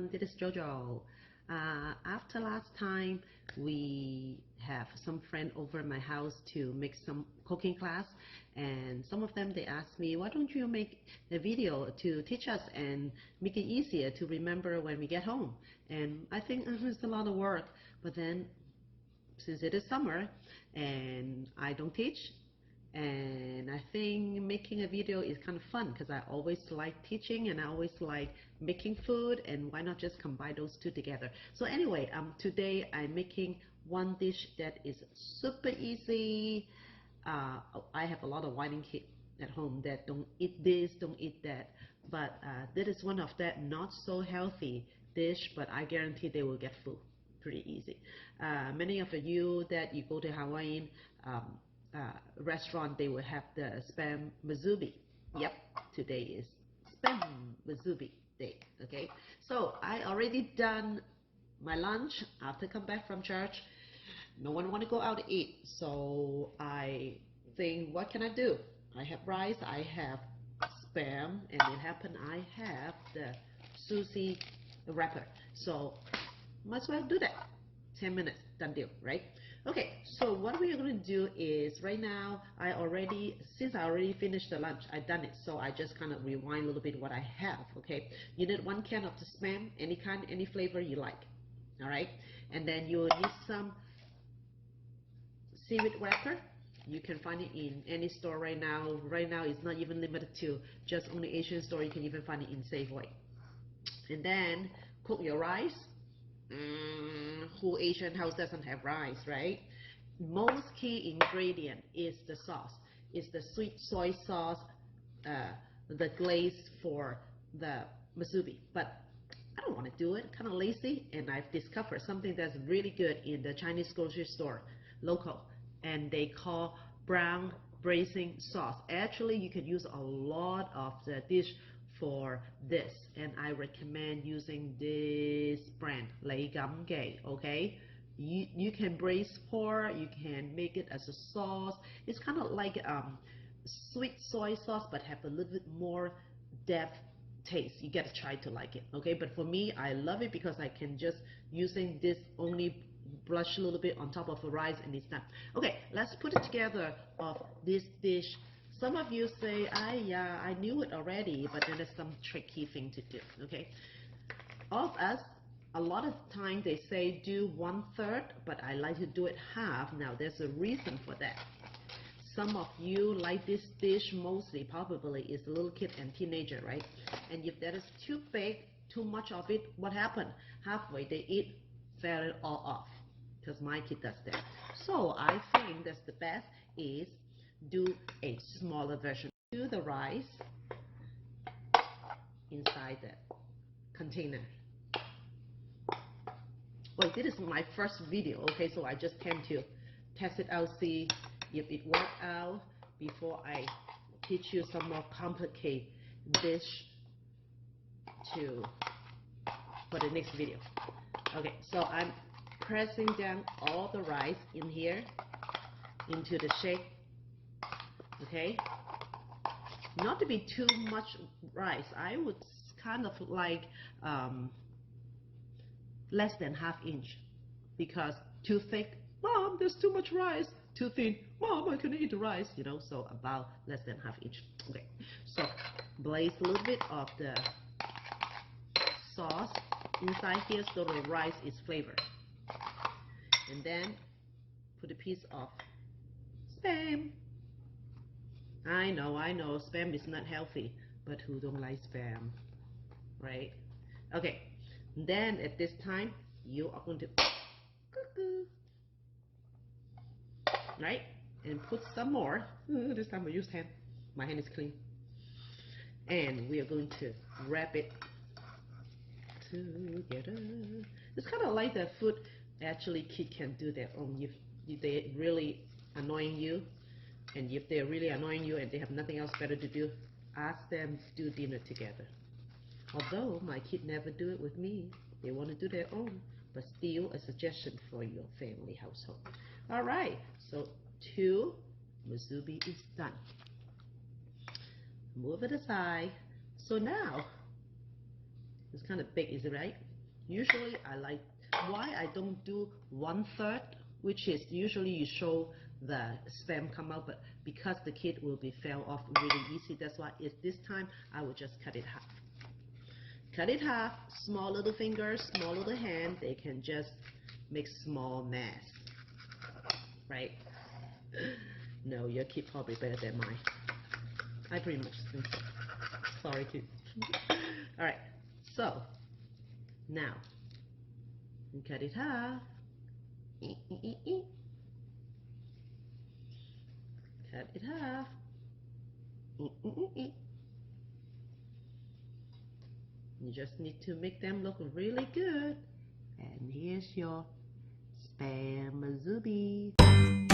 everyone, this is Jojo. After last time, we have some friend over my house to make some cooking class, and some of them they asked me, why don't you make a video to teach us and make it easier to remember when we get home? And I think it's a lot of work, but then since it is summer and I don't teach, and I think making a video is kind of fun because I always like teaching and I always like making food, and why not just combine those two together? So anyway, today I'm making one dish that is super easy. I have a lot of whining kids at home that don't eat this, don't eat that, but this is one of that not so healthy dish, but I guarantee they will get full pretty easy. Many of you that you go to Hawaiian restaurant, they will have the Spam Misubi. Yep, today is Spam Misubi day. Okay, so I already done my lunch after come back from church. No one want to go out to eat, so I think, what can I do? I have rice, I have spam, and it happened I have the sushi wrapper, so might as well do that. 10 minutes, done deal, right? Okay, so what we are going to do is, right now, since I already finished the lunch, I done it, so I just kind of rewind a little bit what I have, okay? You need 1 can of the spam, any kind, any flavor you like, all right? And then you need some seaweed wrapper. You can find it in any store right now. Right now, it's not even limited to just only Asian store. You can even find it in Safeway. And then cook your rice. Who Asian house doesn't have rice, right? Most key ingredient is the sauce. It's the sweet soy sauce, the glaze for the musubi. But I don't want to do it, kind of lazy, and I've discovered something that's really good in the Chinese grocery store, local, and they call brown braising sauce. Actually, you can use a lot of the dish for this, and I recommend using this brand, Lei Gam Gei. Okay, you can braise pork, you can make it as a sauce. It's kind of like sweet soy sauce, but have a little bit more depth taste. You gotta try to like it, okay? But for me, I love it because I can just using this only brush a little bit on top of the rice and it's done. Okay, let's put it together of this dish. Some of you say, yeah, I knew it already, but then there's some tricky thing to do, okay? Of us, a lot of time they say do 1/3, but I like to do it half. Now, there's a reason for that. Some of you like this dish mostly, probably, is a little kid and teenager, right? And if that is too big, too much of it, what happened? Halfway they eat, fell it all off, because my kid does that. So I think that's the best is do a smaller version. Do the rice inside the container. Well, this is my first video, okay, so I just came to test it out, see if it worked out before I teach you some more complicated dish for the next video. Okay, so I'm pressing down all the rice in here into the shake. Okay, not to be too much rice. I would kind of like less than 1/2 inch, because too thick, Mom, there's too much rice. Too thin, Mom, I can eat the rice, you know, so about less than 1/2 inch. Okay, so blaze a little bit of the sauce inside here so the rice is flavored. And then put a piece of spam. I know, spam is not healthy, but who don't like spam, right? Okay, then at this time, you are going to cuckoo, right? And put some more. This time I use hand. My hand is clean. And we are going to wrap it together. It's kind of like the food actually kids can do their own. If they really annoying you, and if they're really annoying you and they have nothing else better to do, ask them to do dinner together. Although my kid never do it with me, they want to do their own, but still a suggestion for your family household. All right, so 2 musubi is done. Move it aside. So now, it's kind of big, is it right? Usually I like, why I don't do 1/3, which is usually you show the spam come out, but because the kid will be fell off really easy, that's why this time I will just cut it half. Cut it half, small little fingers, small little hand, they can just make small mess, right? No, your kid probably better than mine. I pretty much think so. Sorry, kid. All right, so now cut it half. Cut it half. You just need to make them look really good. And here's your Spam Misubi.